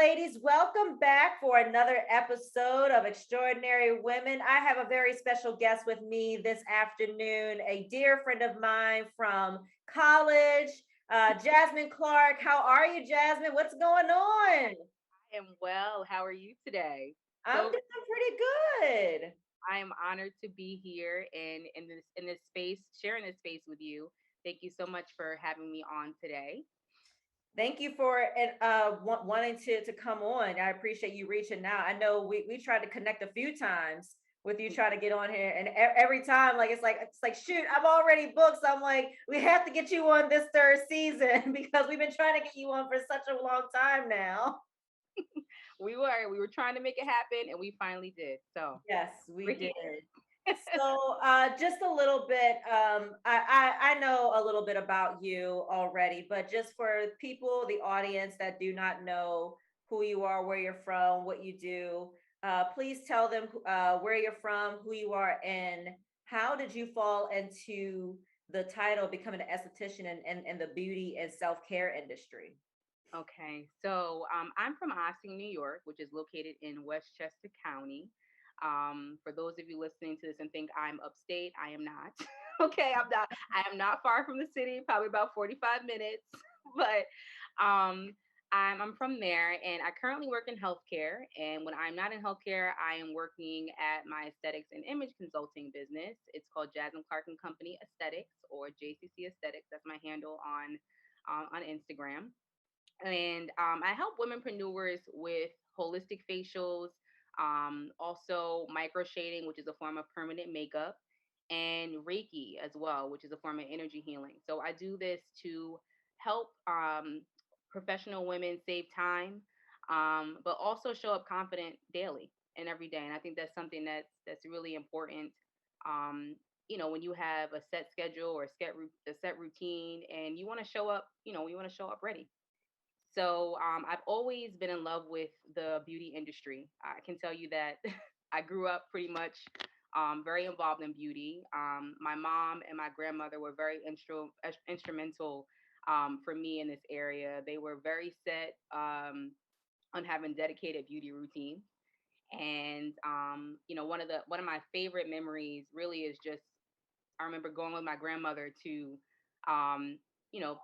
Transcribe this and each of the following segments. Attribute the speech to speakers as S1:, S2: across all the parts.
S1: ladies, welcome back for another episode of Extraordinary Women. I have a very special guest with me this afternoon, a dear friend of mine from college, Jasmine Clarke. How are you, Jasmine? What's going on?
S2: I am well. How are you today?
S1: I'm
S2: So
S1: doing pretty good.
S2: I am honored to be here and in this space, sharing this space with you. Thank you so much for having me on today.
S1: Thank you for wanting to come on. I appreciate you reaching out. I know we tried to connect a few times with you trying to get on here, and every time it's like shoot, I'm already booked. So I'm like, we have to get you on this third season because we've been trying to get you on for such a long time now.
S2: We were trying to make it happen and we finally did. So
S1: Yes,
S2: we're
S1: we
S2: here.
S1: did. So, just a little bit. I know a little bit about you already, but just for people, the audience that do not know who you are, where you're from, what you do, please tell them where you're from, who you are, and how did you fall into the title of becoming an esthetician and the beauty and self care industry.
S2: Okay. So I'm from Ossining, New York, which is located in Westchester County. For those of you listening to this and think I'm upstate, I am not. Okay, I'm not. I am not far from the city, probably about 45 minutes. But um, I'm from there, and I currently work in healthcare. And when I'm not in healthcare, I am working at my aesthetics and image consulting business. It's called Jasmine Clarke and Company Aesthetics, or JCC Aesthetics. That's my handle on Instagram. And I help womenpreneurs with holistic facials, also micro shading, which is a form of permanent makeup, and Reiki as well, which is a form of energy healing. So I do this to help professional women save time, but also show up confident daily and every day. And I think that's something that's really important. Um, when you have a set schedule or a set routine, and you want to show up, you want to show up ready. So I've always been in love with the beauty industry. I can tell you that I grew up pretty much very involved in beauty. My mom and my grandmother were very instrumental for me in this area. They were very set on having dedicated beauty routines. And one of my favorite memories really is just I remember going with my grandmother to, um,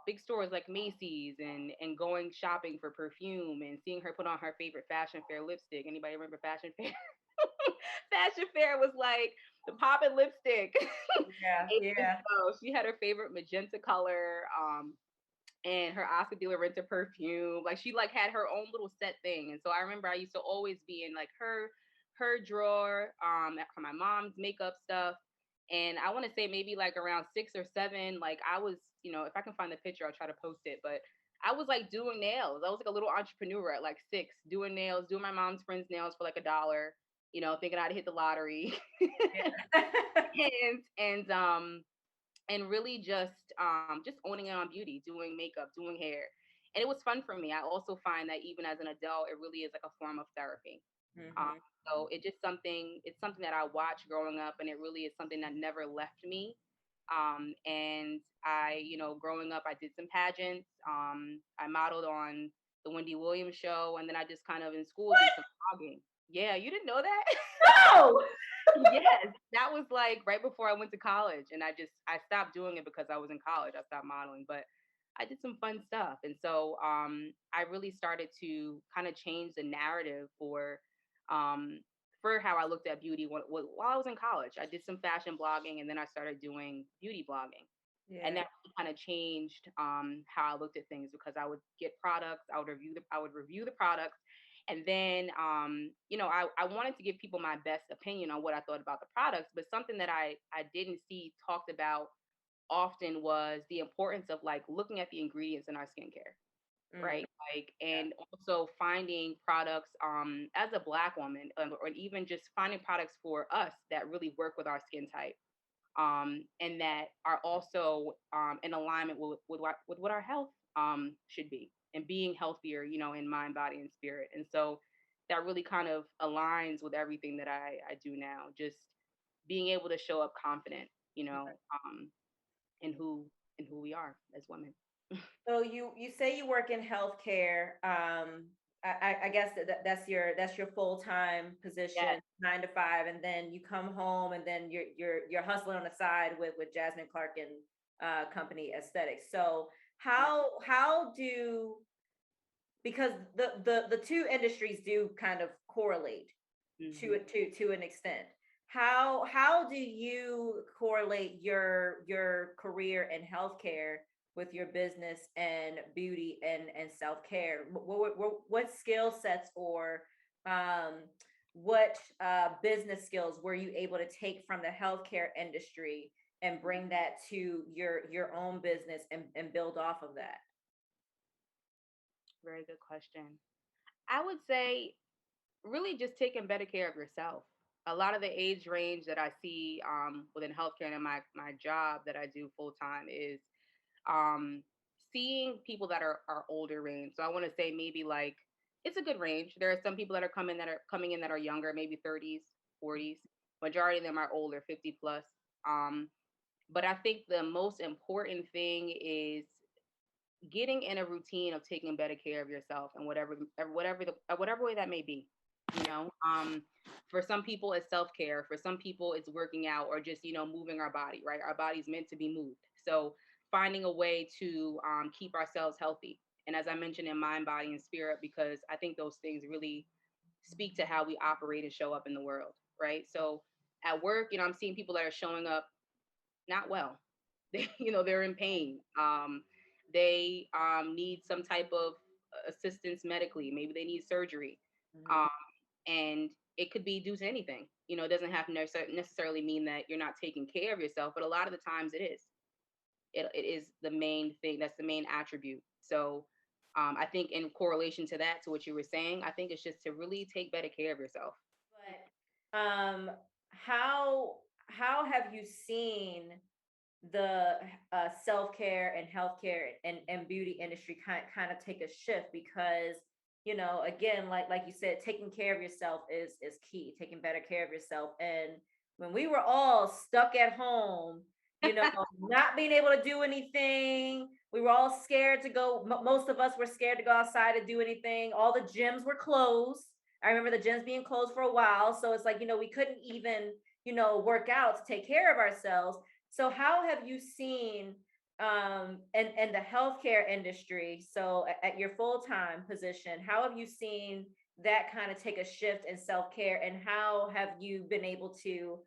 S2: big stores like Macy's and going shopping for perfume and seeing her put on her favorite Fashion Fair lipstick. Anybody remember Fashion Fair? Fashion Fair was like the poppin' lipstick.
S1: Yeah,
S2: Ages
S1: yeah.
S2: ago. She had her favorite magenta color. And her Oscar de la Renta perfume. Like she like had her own little set thing. And so I remember I used to always be in like her drawer for my mom's makeup stuff. And I want to say maybe like around 6 or 7, like I was, if I can find the picture, I'll try to post it. But I was like doing nails. I was like a little entrepreneur at like 6, doing nails, doing my mom's friend's nails for like $1, thinking I'd hit the lottery. And really just owning it on beauty, doing makeup, doing hair. And it was fun for me. I also find that even as an adult, it really is like a form of therapy. Um,
S1: Hmm.
S2: so it's something that I watched growing up, and it really is something that never left me. And growing up, I did some pageants. I modeled on the Wendy Williams show, and then I just kind of in school did some blogging. Yeah, you didn't know that?
S1: No.
S2: Yes, that was like right before I went to college, and I stopped doing it because I was in college. I stopped modeling, but I did some fun stuff, and so I really started to kind of change the narrative um for how I looked at beauty while I was in college. I did some fashion blogging, and then I started doing beauty blogging, and
S1: Yeah.
S2: that kind of changed how I looked at things because I would get products, I would review the products, and then I wanted to give people my best opinion on what I thought about the products, but something that I didn't see talked about often was the importance of like looking at the ingredients in our skincare,
S1: Mm,
S2: right? Like,
S1: yeah.
S2: and also finding products as a black woman, or even just finding products for us that really work with our skin type, and that are also in alignment with what our health should be, and being healthier, in mind, body, and spirit. And so that really kind of aligns with everything that I do now. Just being able to show up confident, in who we are as women.
S1: So you say you work in healthcare. I guess that's your full time
S2: Yes,
S1: position, 9 to 5, and then you come home, and then you're hustling on the side with Jasmine Clarke and company Aesthetics. So
S2: yeah.
S1: how do, because the two industries do kind of correlate
S2: Hmm.
S1: to an extent. How do you correlate your career in healthcare with your business and beauty and self-care? What skill sets or um what business skills were you able to take from the healthcare industry and bring that to your own business and build off of that?
S2: Very good question. I would say really just taking better care of yourself. A lot of the age range that I see within healthcare and in my job that I do full time is um, seeing people that are older range. So I want to say maybe like it's a good range. There are some people that are coming in that are younger, maybe 30s, 40s. Majority of them are older, 50 plus. Um, but I think the most important thing is getting in a routine of taking better care of yourself and whatever way that may be. You know, for some people it's self care. For some people it's working out or just moving our body. Right, our body's meant to be moved. So finding a way to keep ourselves healthy. And as I mentioned, in mind, body, and spirit, because I think those things really speak to how we operate and show up in the world. Right. So at work, I'm seeing people that are showing up not well. They're in pain. They need some type of assistance medically. Maybe they need surgery.
S1: Mhm.
S2: Um, and it could be due to anything. It doesn't have to necessarily mean that you're not taking care of yourself, but a lot of the times it is. It is the main thing. That's the main attribute. So I think in correlation to that, to what you were saying, I think it's just to really take better care of yourself.
S1: But how have you seen the self-care and healthcare and beauty industry kind of take a shift? Because again, like you said, taking care of yourself is key, taking better care of yourself. And when we were all stuck at home, not being able to do anything, we were all scared to go. Most of us were scared to go outside to do anything. All the gyms were closed. I remember the gyms being closed for a while, so it's like, we couldn't even work out to take care of ourselves. So how have you seen and the healthcare industry, so at your full-time position, how have you seen that kind of take a shift in self-care, and how have you been able to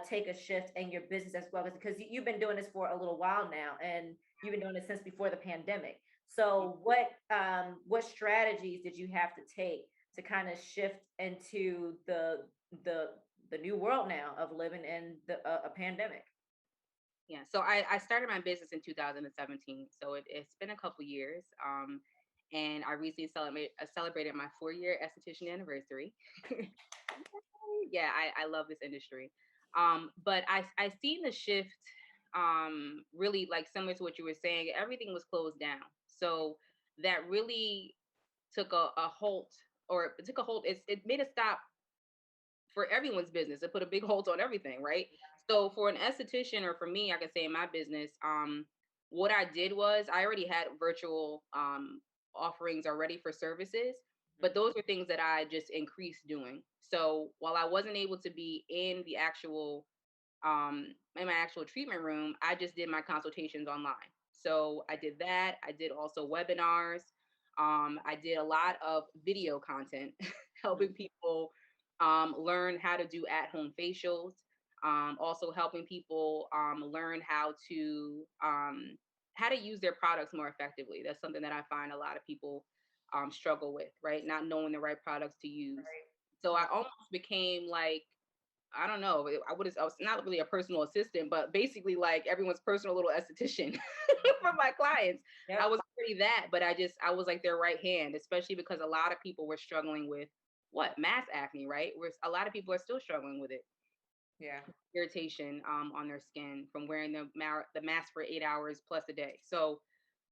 S1: take a shift in your business as well? Because you've been doing this for a little while now, and you've been doing it since before the pandemic. So what strategies did you have to take to kind of shift into the the new world now of living in a pandemic?
S2: Yeah. So I started my business in 2017. So it's been a couple years. And I recently celebrated my 4-year esthetician anniversary. Yeah, I love this industry. But I seen the shift really like similar to what you were saying. Everything was closed down. So that really took a halt, or it took a hold. It made a stop for everyone's business. It put a big hold on everything, right? So for an esthetician, or for me, I can say in my business, what I did was I already had virtual offerings already for services, but those are things that I just increased doing. So while I wasn't able to be in my actual treatment room, I just did my consultations online. So I did that. I did also webinars. I did a lot of video content, helping people learn how to do at-home facials. Also helping people learn how to use their products more effectively. That's something that I find a lot of people struggle with, right? Not knowing the right products to use. So I
S1: Right.
S2: almost became like, I don't know. I was not really a personal assistant, but basically like everyone's personal little esthetician for my clients. I
S1: Yep.
S2: was already that, but I was like their right hand, especially because a lot of people were struggling with what mass acne, right? Where a lot of people are still struggling with it,
S1: Yeah.
S2: irritation on their skin from wearing the mask for 8 hours plus a day. So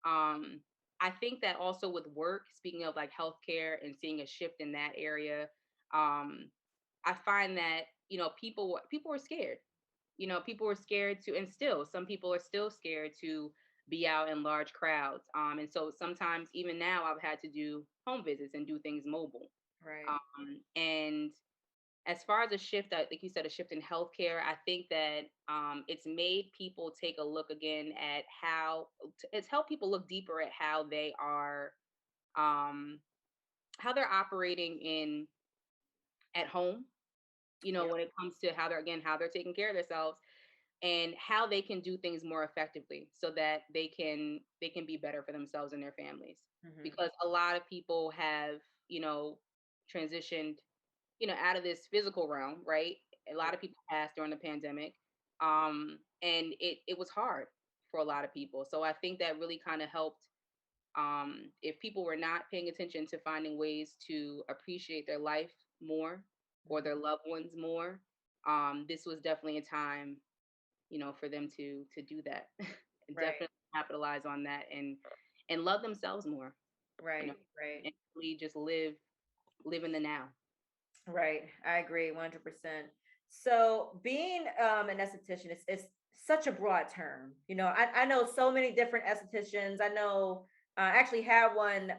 S2: um, I think that also with work, speaking of like healthcare and seeing a shift in that area, um, I find that people were scared. People were scared to, and still some people are still scared to be out in large crowds. And so sometimes even now I've had to do home visits and do things mobile.
S1: Right.
S2: And as far as a shift, like you said, a shift in healthcare, I think that it's made people take a look again at it's helped people look deeper at um, how they're operating in at home. You know,
S1: Yep.
S2: when it comes to how they're taking care of themselves and how they can do things more effectively so that they can be better for themselves and their families.
S1: Hmm.
S2: Because a lot of people have, you know, transitioned, out of this physical realm, right? A lot
S1: Yeah.
S2: of people passed during the pandemic. And it was hard for a lot of people. So I think that really kind of helped. If people were not paying attention to finding ways to appreciate their life more or
S1: Hmm.
S2: their loved ones more, this was definitely a time, for them to do that. And
S1: Right.
S2: definitely capitalize on that and love themselves more, you know,
S1: Right. Right.
S2: and really just live in the now.
S1: Right. I agree 100%. So being an esthetician is such a broad term. I know so many different estheticians. I know I actually had one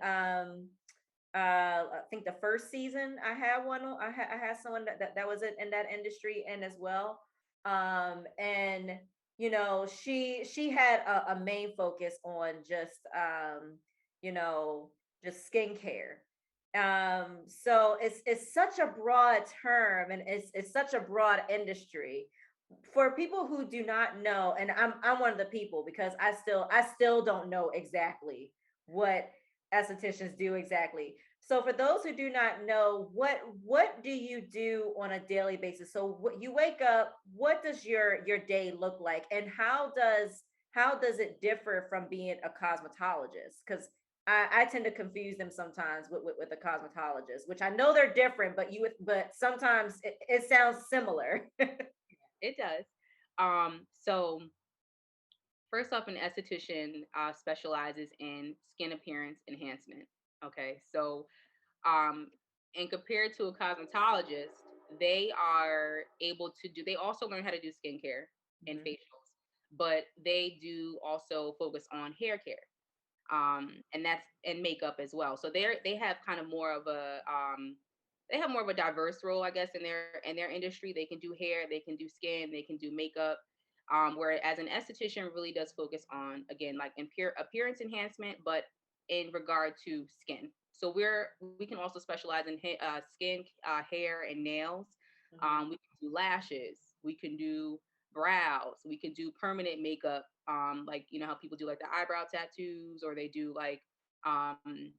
S1: I think the first season I had one. I had someone that was in that industry and as well. And she had a main focus on you know, just skincare. So it's such a broad term and it's such a broad industry for people who do not know. And I'm one of the people because I still don't know exactly what estheticians do exactly. So for those who do not know, what do you do on a daily basis? So what you wake up, what does your day look like, and how does it differ from being a cosmetologist? Because I tend to confuse them sometimes with a cosmetologist, which I know they're different, but sometimes it sounds similar.
S2: It does. So first off, an esthetician specializes in skin appearance enhancement. Okay, so um, and compared to a cosmetologist, they are able to do. They also learn how to do skincare and
S1: Mhm.
S2: facials, but they do also focus on hair care, and that's and makeup as well. So they have kind of more of a they have more of a diverse role, I guess, in their industry. They can do hair, they can do skin, they can do makeup. Whereas an esthetician really does focus on, again, like appearance enhancement, but in regard to skin. So we can also specialize in skin, hair, and nails.
S1: Mhm.
S2: We can do lashes. We can do brows. We can do permanent makeup. Like how people do like the eyebrow tattoos, or they do like um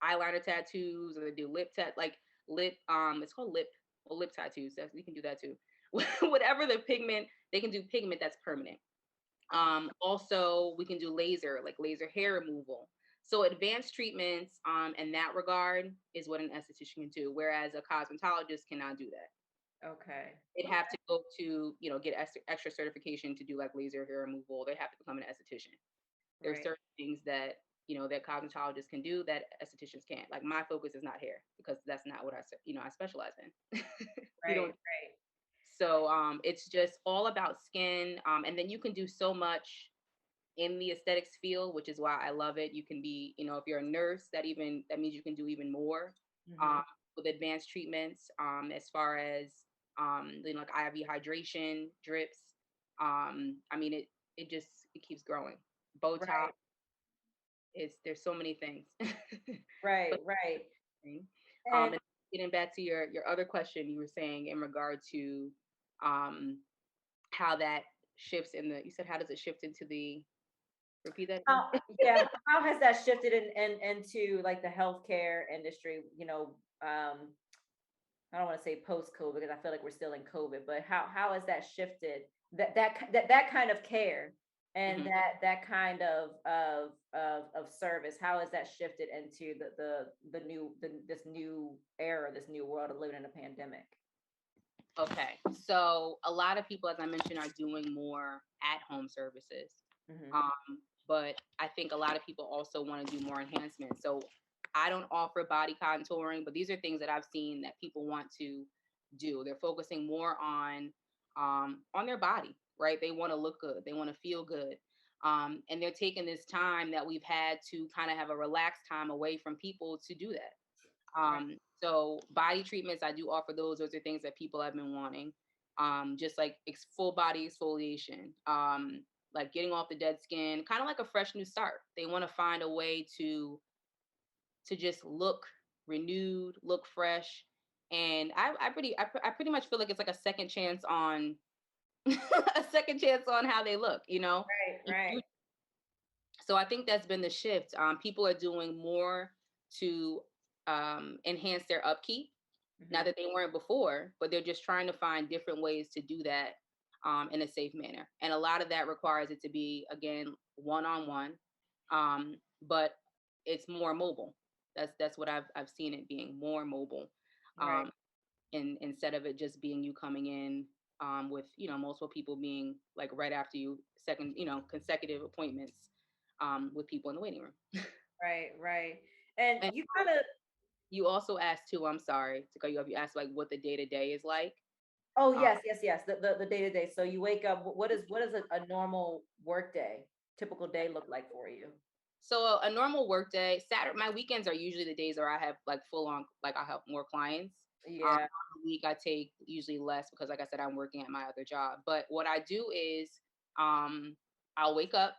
S2: eyeliner tattoos, or they do lip. It's called lip tattoos. We can do that too. Whatever the pigment, they can do pigment that's permanent. Also, we can do laser, like laser hair removal. So advanced treatments in that regard is what an esthetician can do, whereas a cosmetologist cannot do that.
S1: Okay.
S2: They'd have
S1: Okay.
S2: to go to, get extra certification to do like laser hair removal. They have to become an esthetician. There's
S1: Right.
S2: certain things that, that cosmetologists can do that estheticians can't. Like my focus is not hair because that's not what I specialize in. We
S1: Right.
S2: don't.
S1: Right.
S2: So it's just all about skin. And then you can do so much in the aesthetics field, which is why I love it. You can be, if you're a nurse, that means you can do even more
S1: Mhm.
S2: um, with advanced treatments, as far as like IV hydration, drips. I mean, it keeps growing. Botox
S1: Right.
S2: is there's so many things,
S1: Right.
S2: but
S1: Right. And
S2: and getting back to your other question, you were saying in regard to um, how that shifts you said how does it shift into the repeat that again?
S1: yeah, how has that shifted into like the healthcare industry? I don't want to say post COVID because I feel like we're still in COVID, but how has that shifted that kind of care and
S2: Hmm.
S1: that kind of service? How has that shifted into this new era, this new world of living in a pandemic?
S2: Okay. So a lot of people, as I mentioned, are doing more at home services.
S1: Hmm.
S2: Um, but I think a lot of people also want to do more enhancements. So I don't offer body contouring, but these are things that I've seen that people want to do. They're focusing more on their body, right? They want to look good. They want to feel good. And they're taking this time that we've had to kind of have a relaxed time away from people to do that.
S1: Right.
S2: So body treatments, I do offer those. Those are things that people have been wanting. Just like full body exfoliation, like getting off the dead skin, kind of like a fresh new start. They want to find a way to just look renewed, look fresh. And I pretty much feel like it's like a second chance on a second chance on how they look, you know?
S1: Right.
S2: You,
S1: Right.
S2: you so I think that's been the shift. People are doing more to enhance their upkeep. Not
S1: Hmm.
S2: that they weren't before, but they're just trying to find different ways to do that in a safe manner. And a lot of that requires it to be, again, one on one, but it's more mobile. That's what I've seen it being more mobile,
S1: Right.
S2: um, and instead of it just being you coming in with multiple people being like right after you, second consecutive appointments with people in the waiting room.
S1: Right. Right. And
S2: And
S1: you kind of,
S2: you also asked too. I'm sorry to cut you off. You asked like what the day to day is like.
S1: oh
S2: Um,
S1: yes, yes, yes. The day to day. So you wake up. What is a normal work day, typical day look like for you?
S2: so a normal work day, Saturday, my weekends are usually the days where I have like full on, like I have more clients.
S1: Yeah.
S2: On the week I take usually less because, like I said, I'm working at my other job. But what I do is, um, I'll wake up,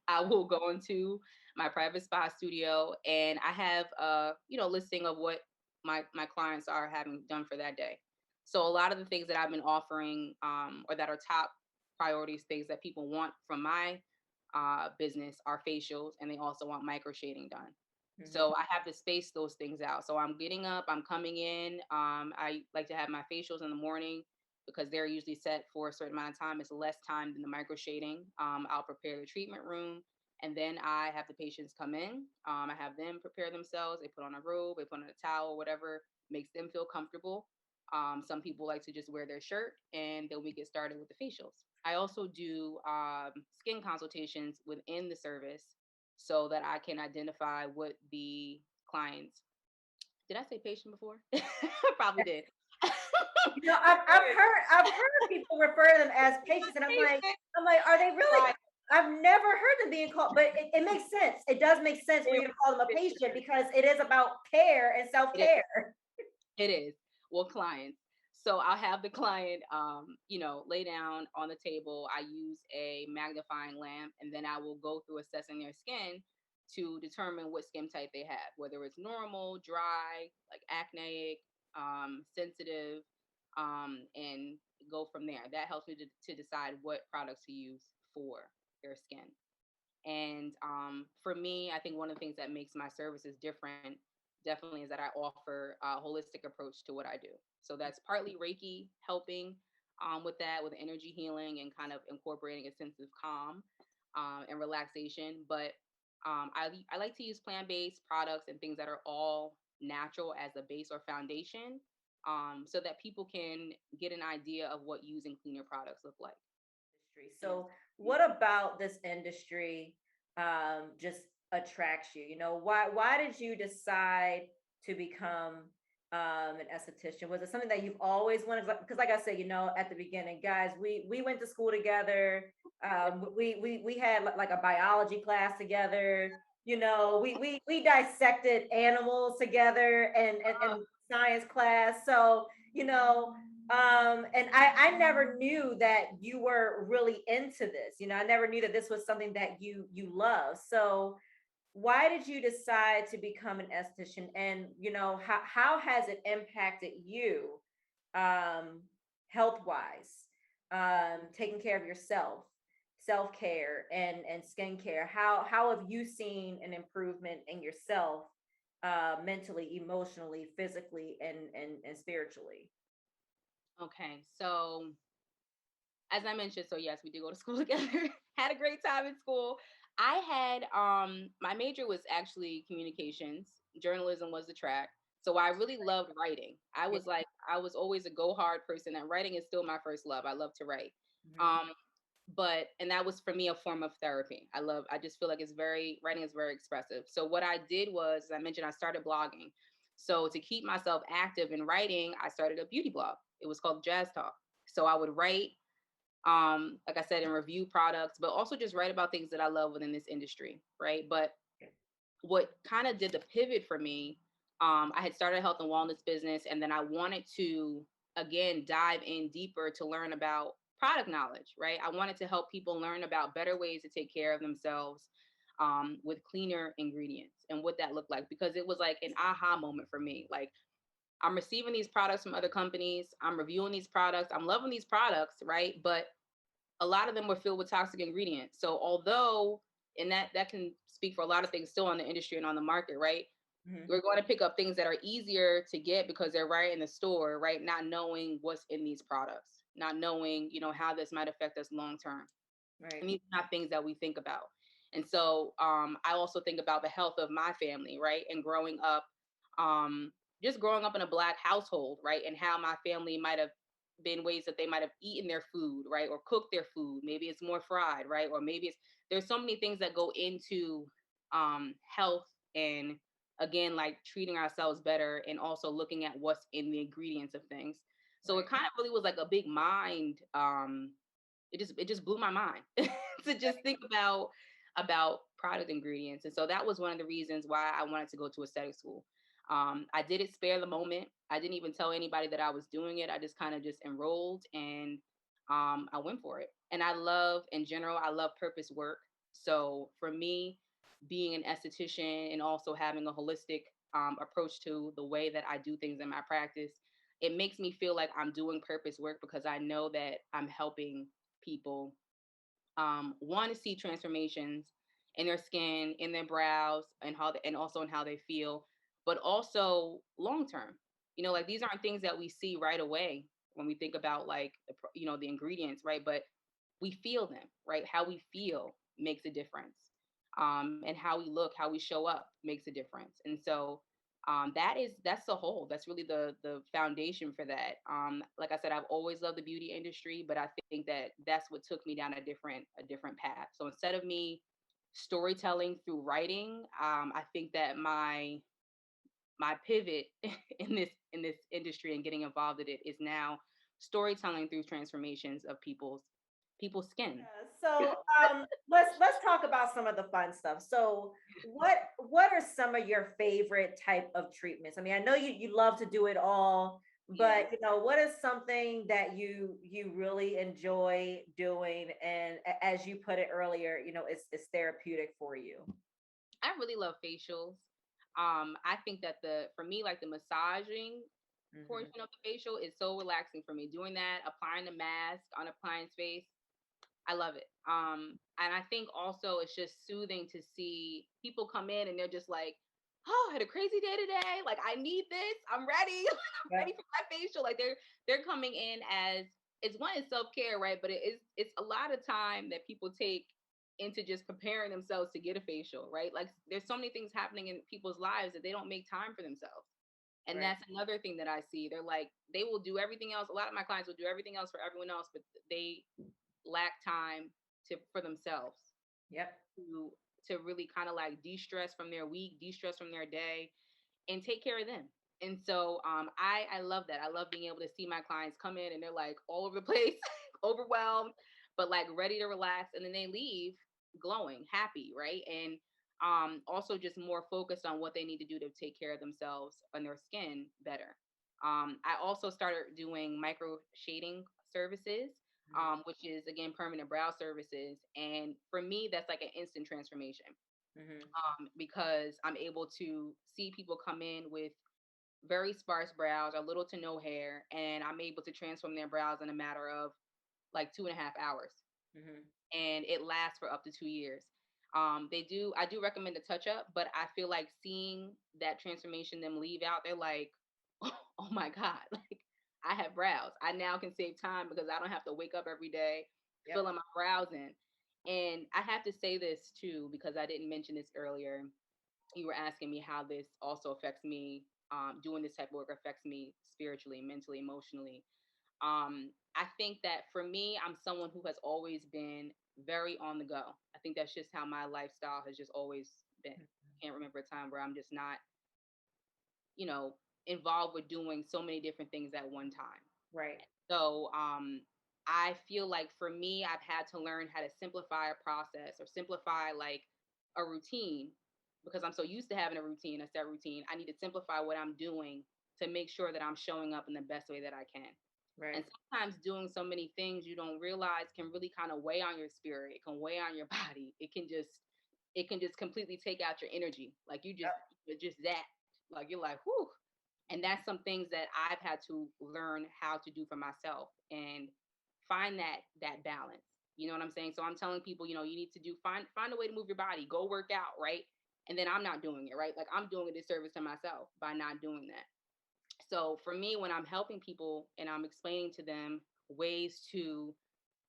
S2: I will go into my private spa studio, and I have a listing of what my clients are having done for that day. So a lot of the things that I've been offering, or that are top priorities, things that people want from my business are facials, and they also want micro shading done.
S1: Hmm.
S2: So I have to space those things out. So I'm getting up, I'm coming in. I like to have my facials in the morning because they're usually set for a certain amount of time. It's less time than the micro shading. I'll prepare the treatment room, and then I have the patients come in. I have them prepare themselves. They put on a robe, they put on a towel, whatever makes them feel comfortable. Some people like to just wear their shirt, and then we get started with the facials. I also do skin consultations within the service so that I can identify what the clients. Did I say patient before? I probably did.
S1: I've heard people refer to them as patients, and
S2: Patient,
S1: I'm like, are they really?
S2: right?
S1: I've never heard them being called, but it makes sense. It does make sense for
S2: It
S1: you to call them a
S2: was
S1: patient because it is about care and self
S2: it is.
S1: care.
S2: It is. Well, clients. So I'll have the client, lay down on the table. I use a magnifying lamp, and then I will go through assessing their skin to determine what skin type they have, whether it's normal, dry, like acneic, sensitive, and go from there. That helps me to decide what products to use for their skin. And for me, I think one of the things that makes my services different definitely is that I offer a holistic approach to what I do. So that's partly Reiki helping with that, with energy healing and kind of incorporating a sense of calm and relaxation. But I like to use plant based products and things that are all natural as a base or foundation, so that people can get an idea of what using cleaner products look like.
S1: Industry.
S2: And
S1: So, what about this industry just attracts you? Why did you decide to become an esthetician? Was it something that you've always wanted? Because, like I said, at the beginning, guys, we went to school together. We had like a biology class together. We dissected animals together and science class. So, you know and I never knew that you were really into this. I never knew that this was something that you love. So why did you decide to become an esthetician, and how has it impacted you, um health wise, taking care of yourself, self-care and skincare? How have you seen an improvement in yourself, mentally, emotionally, physically, and spiritually?
S2: okay, so as I mentioned, so yes, we did go to school together. Had a great time in school. I had my major was actually communications. Journalism was the track. So I really loved writing. I was always a go hard person, and writing is still my first love. I love to write.
S1: Mhm.
S2: Um and that was for me a form of therapy. I just feel like writing is very expressive. So what I did was, as I mentioned, I started blogging. So to keep myself active in writing, I started a beauty blog. It was called Jazz Talk. So I would write like I said, and review products, but also just write about things that I love within this industry, right? But what kind of did the pivot for me, I had started a health and wellness business, and then I wanted to again dive in deeper to learn about product knowledge, right? I wanted to help people learn about better ways to take care of themselves, with cleaner ingredients and what that looked like, because it was like an aha moment for me. Like, I'm receiving these products from other companies, I'm reviewing these products, I'm loving these products, right? But a lot of them were filled with toxic ingredients. So although, and that can speak for a lot of things still on the industry and on the market, right?
S1: Mhm.
S2: We're going to pick up things that are easier to get because they're right in the store, right? Not knowing what's in these products, not knowing, how this might affect us long term.
S1: Right.
S2: And these are not things that we think about. And so I also think about the health of my family, right? And growing up, um, just growing up in a Black household, right? And how my family might have been ways that they might have eaten their food, right? Or cooked their food. Maybe it's more fried, right? Or maybe there's so many things that go into health, and again, like treating ourselves better and also looking at what's in the ingredients of things. So it
S1: Right.
S2: kind of really was like a big mind, it just blew my mind to just think about product ingredients. And so that was one of the reasons why I wanted to go to aesthetic school. I did it spare the moment. I didn't even tell anybody that I was doing it. I just kind of just enrolled, and I went for it. And I love, in general, I love purpose work. So for me, being an esthetician and also having a holistic approach to the way that I do things in my practice, it makes me feel like I'm doing purpose work because I know that I'm helping people want to see transformations in their skin, in their brows, and and also in how they feel, but also long term. Like, these aren't things that we see right away when we think about, like, the ingredients, right? But we feel them, right? How we feel makes a difference. And how we look, how we show up makes a difference. And so that's the whole. That's really the foundation for that. Like I said, I've always loved the beauty industry, but I think that that's what took me down a different path. So instead of me storytelling through writing, I think that my pivot in this industry and getting involved in it is now storytelling through transformations of people's skin.
S1: So let's talk about some of the fun stuff. So what are some of your favorite type of treatments? I mean, I know you love to do it all,
S2: Yeah.
S1: but what is something that you really enjoy doing, and as you put it earlier, it's therapeutic for you.
S2: I really love facials. I think that for me, like, the massaging
S1: Hmm.
S2: portion of the facial is so relaxing for me. Doing that, applying the mask on a client's face, I love it. And I think also it's just soothing to see people come in and they're just like, "Oh, I had a crazy day today. Like, I need this. I'm ready. I'm
S1: Yep.
S2: ready for my facial." Like, they're coming in as, it's one, is self care, right? But it's a lot of time that people take into just preparing themselves to get a facial, right? Like, there's so many things happening in people's lives that they don't make time for themselves. And
S1: Right.
S2: that's another thing that I see. They're like, they will do everything else. A lot of my clients will do everything else for everyone else, but they lack time for themselves
S1: Yep.
S2: to to really kind of like de-stress from their week, de-stress from their day, and take care of them. And so I love that. I love being able to see my clients come in and they're like all over the place, overwhelmed, but like ready to relax, and then they leave glowing, happy, right? And also just more focused on what they need to do to take care of themselves and their skin better. I also started doing micro shading services, which is again permanent brow services. And for me, that's like an instant transformation,
S1: Hmm.
S2: because I'm able to see people come in with very sparse brows or little to no hair, and I'm able to transform their brows in a matter of like 2.5 hours,
S1: Hmm.
S2: and it lasts for up to 2 years. I do recommend a touch up, but I feel like seeing that transformation, them leave out, they're like, oh my God, like, I have brows. I now can save time because I don't have to wake up every day
S1: Yep.
S2: filling my brows in. And I have to say this too, because I didn't mention this earlier. You were asking me how this also affects me. Doing this type of work affects me spiritually, mentally, emotionally. I think that for me, I'm someone who has always been very on the go. I think that's just how my lifestyle has just always been. Can't remember a time where I'm just not, you know, involved with doing so many different things at one time.
S1: Right.
S2: So I feel like for me, I've had to learn how to simplify a process or simplify like a routine because I'm so used to having a routine, a set routine. I need to simplify what I'm doing to make sure that I'm showing up in the best way that I can.
S1: Right.
S2: And sometimes doing so many things you don't realize can really kind of weigh on your spirit. It can weigh on your body. It can just completely take out your energy. Like you're just that. Like you're like, whew. And that's some things that I've had to learn how to do for myself and find that balance. You know what I'm saying? So I'm telling people, you need to find a way to move your body, go work out, right? And then I'm not doing it, right? Like I'm doing a disservice to myself by not doing that. So for me, when I'm helping people and I'm explaining to them ways to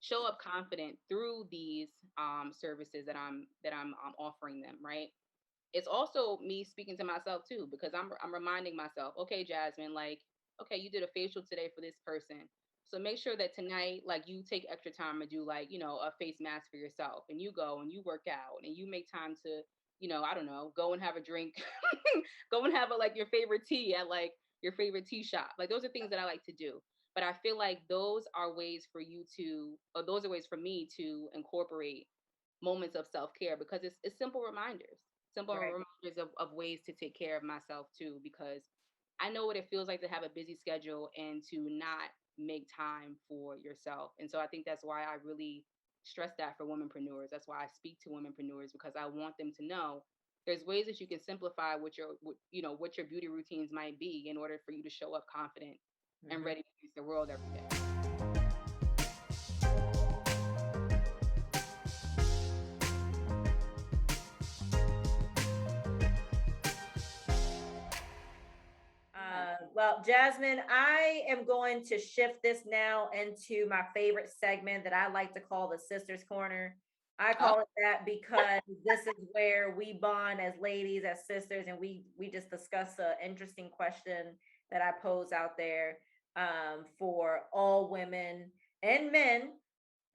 S2: show up confident through these services that I'm offering them, right? It's also me speaking to myself too, because I'm reminding myself, okay, Jasmine, like, okay, you did a facial today for this person. So make sure that tonight, like, you take extra time to do like, a face mask for yourself, and you go and you work out and you make time to, I don't know, go and have a drink, go and have like your favorite tea at like your favorite tea shop. Like those are things that I like to do. But I feel like those are ways for you to, or those are ways for me to incorporate moments of self-care because it's simple
S1: Right.
S2: reminders of ways to take care of myself too, because I know what it feels like to have a busy schedule and to not make time for yourself. And so I think that's why I really stress that for womenpreneurs. That's why I speak to womenpreneurs, because I want them to know there's ways that you can simplify what your beauty routines might be in order for you to show up confident and
S1: Mhm.
S2: ready to face the world every day. Yeah.
S1: Well, Jasmine, I am going to shift this now into my favorite segment that I like to call the Sisters Corner. I
S2: Oh,
S1: call it that because this is where we bond as ladies, as sisters, and we just discuss an interesting question that I pose out there for all women and men,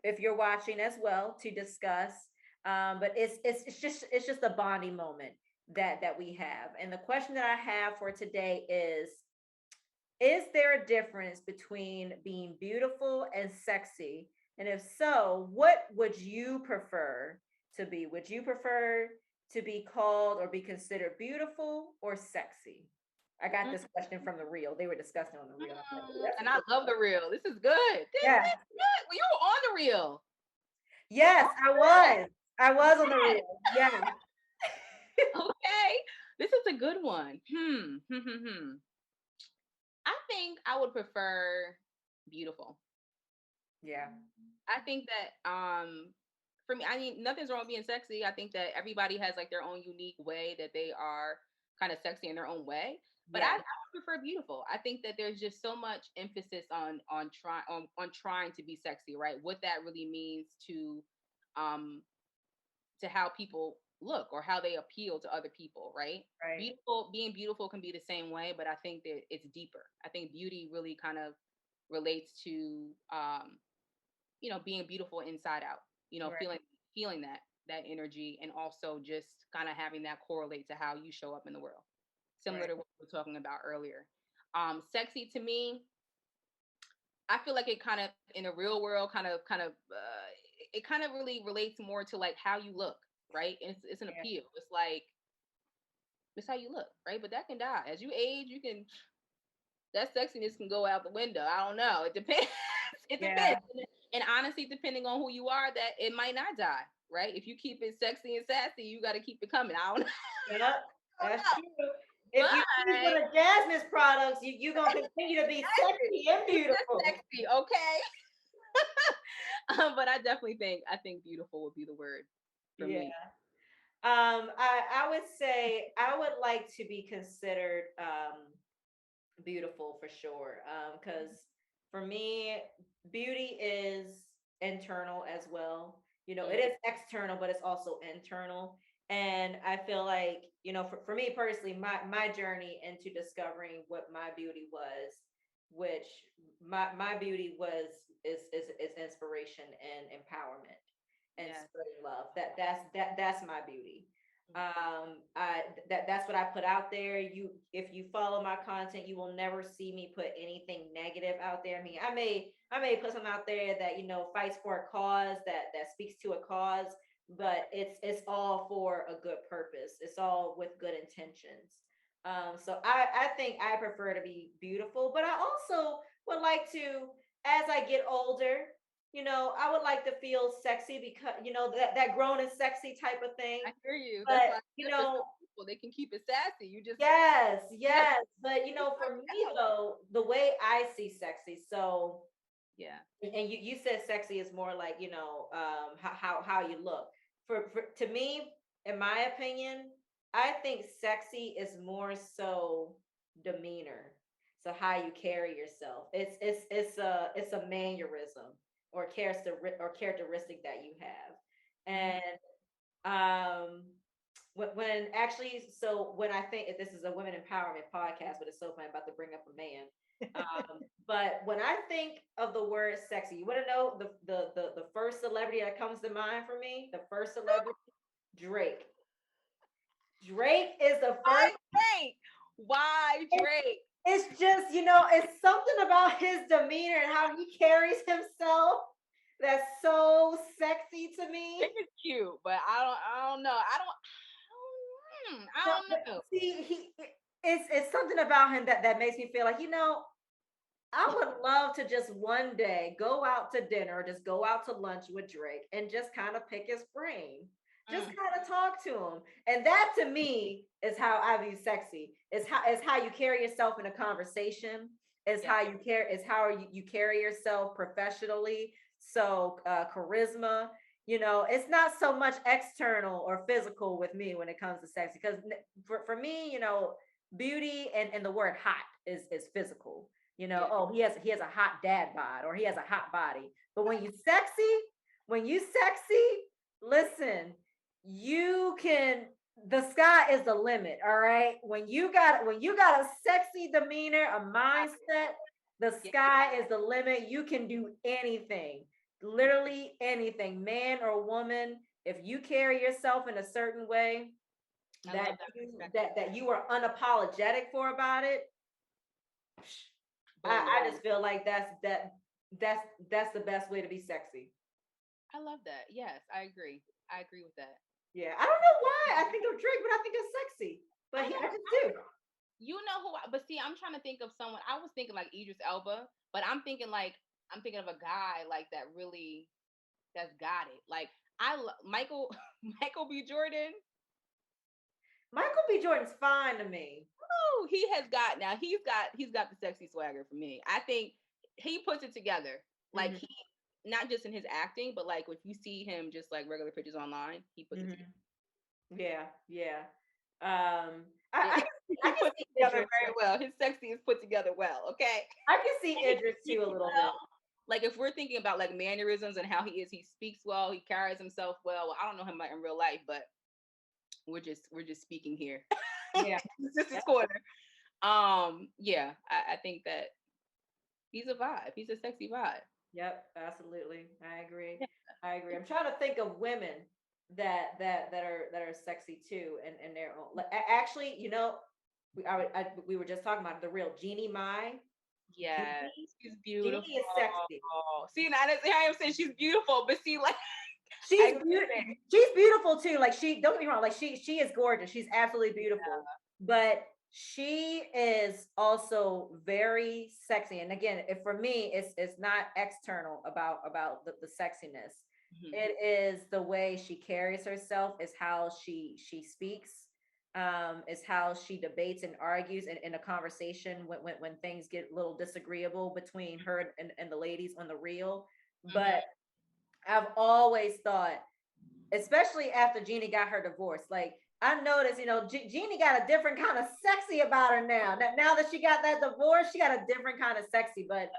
S1: if you're watching as well, to discuss. But it's just a bonding moment that we have. And the question that I have for today is there a difference between being beautiful and sexy? And if so, what would you prefer to be? Would you prefer to be called or be considered beautiful or sexy? I got this question from the reel. They were discussing on the reel. I was like, "Ooh, that's
S2: And
S1: a
S2: I
S1: good
S2: love the
S1: question."
S2: reel. This is good. This
S1: Yeah.
S2: is good. Well, you were on the reel. You were
S1: Yes,
S2: on
S1: I
S2: the reel.
S1: was. I was on the
S2: Yes.
S1: reel. Yeah.
S2: Okay. This is a good one. Hmm. I think I would prefer beautiful.
S1: Yeah.
S2: I think that for me, I mean nothing's wrong with being sexy. I think that everybody has like their own unique way that they are kind of sexy in their own way. But I
S1: Yeah.
S2: would prefer beautiful. I think that there's just so much emphasis on trying to be sexy, right? What that really means um to how people look or how they appeal to other people, right?
S1: Right.
S2: Being beautiful can be the same way, but I think that it's deeper. I think beauty really kind of relates to being beautiful inside out,
S1: Right.
S2: feeling that energy, and also just kind of having that correlate to how you show up in the world, similar
S1: Right.
S2: to what we were talking about earlier. Sexy to me, I feel like it kind of in the real world it kind of really relates more to like how you look, right? And it's an
S1: Yeah.
S2: appeal. It's like it's how you look, right? But that can die as you age. You can that sexiness can go out the window. I don't know. It depends. It depends.
S1: Yeah.
S2: And honestly, depending on who you are, that it might not die, right? If you keep it sexy and sassy, you got to keep it coming. I don't know.
S1: Yep.
S2: I don't
S1: That's
S2: know.
S1: true. If you use one
S2: But
S1: of Jasmine's products, you're gonna continue to be sexy and
S2: keep it
S1: beautiful.
S2: sexy, okay? But I think beautiful would be the word for
S1: Yeah.
S2: me.
S1: I would say I would like to be considered beautiful for sure. Because for me, beauty is internal as well. It
S2: Mm,
S1: is external, but it's also internal. And I feel like, for me personally, my journey into discovering what my beauty was, which my beauty is inspiration and empowerment and
S2: yes.
S1: spreading love. That's my beauty.
S2: Mhm.
S1: I that's what I put out there. If you follow my content, you will never see me put anything negative out there. I mean, I may put something out there that, fights for a cause, that speaks to a cause, but it's all for a good purpose. It's all with good intentions. So I think I prefer to be beautiful, but I also would like to, as I get older, I would like to feel sexy, because that grown and sexy type of thing.
S2: I hear you. That's
S1: But
S2: why for some people they can keep it sassy. You just
S1: yes,
S2: yeah.
S1: yes. But for me though, the way I see sexy, so
S2: Yeah.
S1: and you said sexy is more like, how you look. For to me, in my opinion, I think sexy is more so demeanor. So how you carry yourself. It's a mannerism or characteristic that you have.
S2: Mhm.
S1: And um when actually, so when I think, this is a women empowerment podcast, but it's so funny, I'm about to bring up a man. But when I think of the word sexy, you want to know the first celebrity that comes to mind for me? The first celebrity, Drake. Drake is the
S2: Why
S1: first.
S2: Drake? Why
S1: It's,
S2: Drake?
S1: it's just, it's something about his demeanor and how he carries himself that's so sexy to me.
S2: Drake is cute, but I don't know. I
S1: No,
S2: don't
S1: but
S2: know.
S1: see, it's something about him that makes me feel like, I would love to just one day go out to dinner, just go out to lunch with Drake and just kind of pick his brain. Just
S2: Mm,
S1: kind of talk to him. And that to me is how I view sexy. It's how you carry yourself in a conversation. It's
S2: yeah.
S1: how you care, it's how you carry yourself professionally. So charisma, it's not so much external or physical with me when it comes to sexy. Because for me, beauty and the word hot is physical.
S2: Yeah.
S1: Oh, he has a hot dad bod, or he has a hot body. But when you sexy, listen, you can, the sky is the limit. All right. When you got a sexy demeanor, a mindset, the
S2: Yeah.
S1: sky is the limit. You can do anything, literally anything, man or woman. If you carry yourself in a certain way
S2: I
S1: that
S2: love that
S1: you
S2: perspective.
S1: that you are unapologetic for about it,
S2: Boom.
S1: I just feel like that's the best way to be sexy.
S2: I love that. Yes, I agree. I agree with that.
S1: Yeah, I don't know why I think of Drake, but I think it's sexy. But
S2: I
S1: I
S2: don't.
S1: just do.
S2: You know who? But see, I'm trying to think of someone. I was thinking like Idris Elba, but I'm thinking of a guy like that really that's got it. Like Michael Michael B. Jordan.
S1: Michael B. Jordan's fine to me.
S2: Oh, he has got now. He's got the sexy swagger for me. I think he puts it together. Like
S1: Hmm.
S2: he not just in his acting, but like if you see him just like regular pictures online, he puts it together.
S1: Hmm. Yeah, yeah. I can I
S2: He
S1: can
S2: puts
S1: see
S2: it together
S1: Idris.
S2: very well. His sexy is put together well. Okay.
S1: I can see
S2: And he
S1: Idris too
S2: speaks
S1: a little bit.
S2: well. Like if we're thinking about like mannerisms and how he speaks well, he carries himself well. Well, I don't know him like in real life, but we're just speaking here.
S1: Yeah.
S2: It's just his
S1: Yep.
S2: corner. Yeah, I think that he's a vibe. He's a sexy vibe.
S1: Yep. Absolutely. I agree. I agree. I'm trying to think of women that are sexy too, and their own. Actually, we were just talking about the real Jeannie Mai.
S2: Yes,
S1: Jeannie,
S2: she's
S1: Jeannie
S2: beautiful.
S1: is sexy.
S2: See, now that's how I'm saying she's beautiful, but see, like
S1: She's
S2: I
S1: beautiful. She's beautiful too. Like, don't get me wrong. Like, she is gorgeous. She's absolutely beautiful. But she is also very sexy. And again, if for me, it's not external about the sexiness.
S2: mhm,
S1: It is the way she carries herself. Is how she speaks. Is how she debates and argues in a conversation when things get a little disagreeable between her and the ladies on the reel.
S2: mhm.
S1: But I've always thought, especially after Jeannie got her divorce, like I noticed, Jeannie got a different kind of sexy about her now. Now that she got that divorce, she got a different kind of sexy, but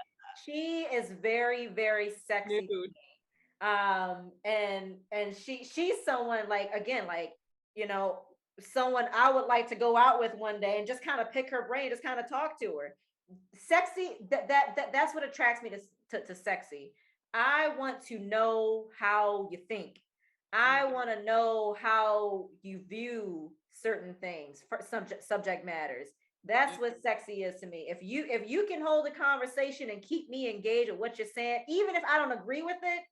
S1: she is very, very sexy.
S2: Nude.
S1: And she's someone, like, again, like, you know, someone I would like to go out with one day and just kind of pick her brain, just kind of talk to her. Sexy, that's what attracts me to sexy. I want to know how you think. I
S2: Mhm.
S1: want to know how you view certain things for subject matters. That's what sexy is to me. If you can hold a conversation and keep me engaged with what you're saying, even if I don't agree with it,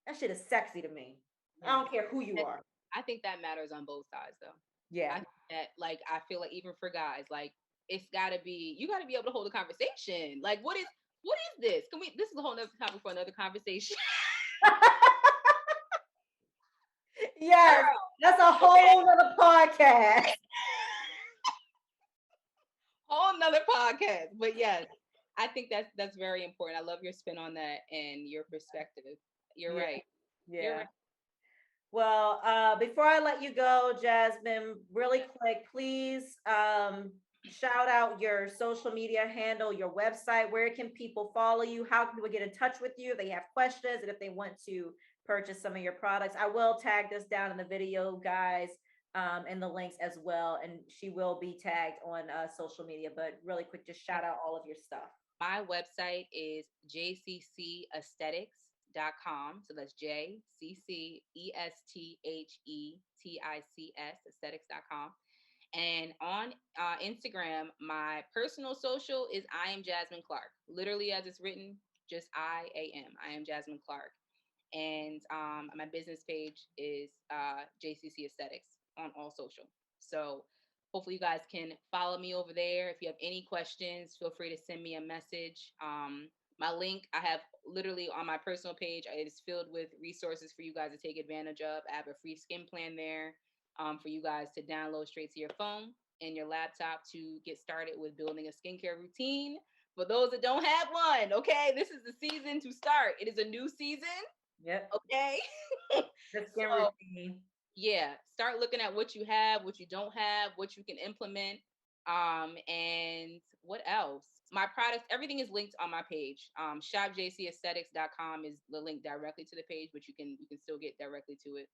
S1: that shit is sexy to me. I
S2: Yeah.
S1: don't care who you
S2: And
S1: are.
S2: I think that matters on both sides though.
S1: Yeah.
S2: I think that like I feel like even for guys, like it's gotta be you gotta be able to hold a conversation. Like what is this? Can we this is a whole nother topic for another conversation.
S1: Yes, that's a whole other podcast.
S2: Whole nother podcast. But yes, I think that's very important. I love your spin on that and your perspective. You're
S1: Yeah,
S2: right. You're
S1: yeah.
S2: right.
S1: Well, before I let you go, Jasmine, really quick, please shout out your social media handle, your website. Where can people follow you? How can people get in touch with you if they have questions and if they want to purchase some of your products? I will tag this down in the video, guys, and the links as well. And she will be tagged on social media. But really quick, just shout out all of your stuff.
S2: My website is jccesthetics.com. So that's JCCESTHETICS, aesthetics.com. And on Instagram, my personal social is I am Jasmine Clarke. Literally, as it's written, just I am Jasmine Clarke. And my business page is JCC Aesthetics on all social. So hopefully you guys can follow me over there. If you have any questions, feel free to send me a message. My link I have literally on my personal page. It is filled with resources for you guys to take advantage of. I have a free skin plan there for you guys to download straight to your phone and your laptop to get started with building a skincare routine. For those that don't have one, okay, this is the season to start. It is a new season.
S1: Yep.
S2: Okay.
S1: The skin
S2: So
S1: routine.
S2: yeah, start looking at what you have, what you don't have, what you can implement. And what else? My products, everything is linked on my page. Shopjcaesthetics.com is the link directly to the page, but you can still get directly to it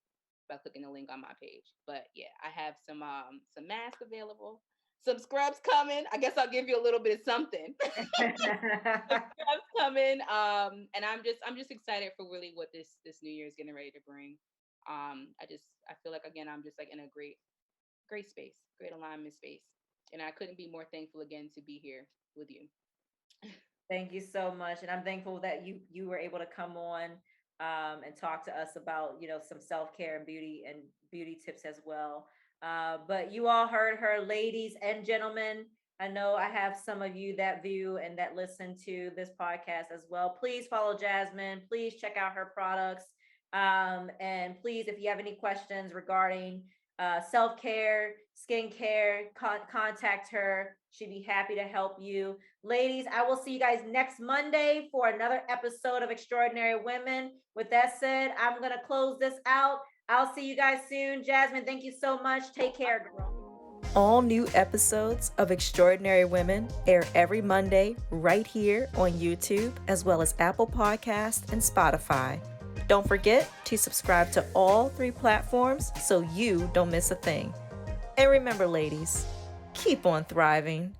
S2: by clicking the link on my page. But yeah, I have some masks available, some scrubs coming. I guess I'll give you a little bit of something. Scrubs coming. And I'm just excited for really what this new year is getting ready to bring. I feel like again I'm just like in a great space, great alignment space, and I couldn't be more thankful again to be here with you.
S1: Thank you so much, and I'm thankful that you were able to come on and talk to us about some self care and beauty tips as well. But you all heard her, ladies and gentlemen. I know I have some of you that view and that listen to this podcast as well. Please follow Jasmine. Please check out her products. And please, if you have any questions regarding self care, skincare, contact her. She'd be happy to help you. Ladies, I will see you guys next Monday for another episode of Extraordinary Women. With that said, I'm going to close this out. I'll see you guys soon. Jasmine, thank you so much. Take care, girl. All new episodes of Extraordinary Women air every Monday right here on YouTube, as well as Apple Podcasts and Spotify. Don't forget to subscribe to all 3 platforms so you don't miss a thing. And remember, ladies, keep on thriving.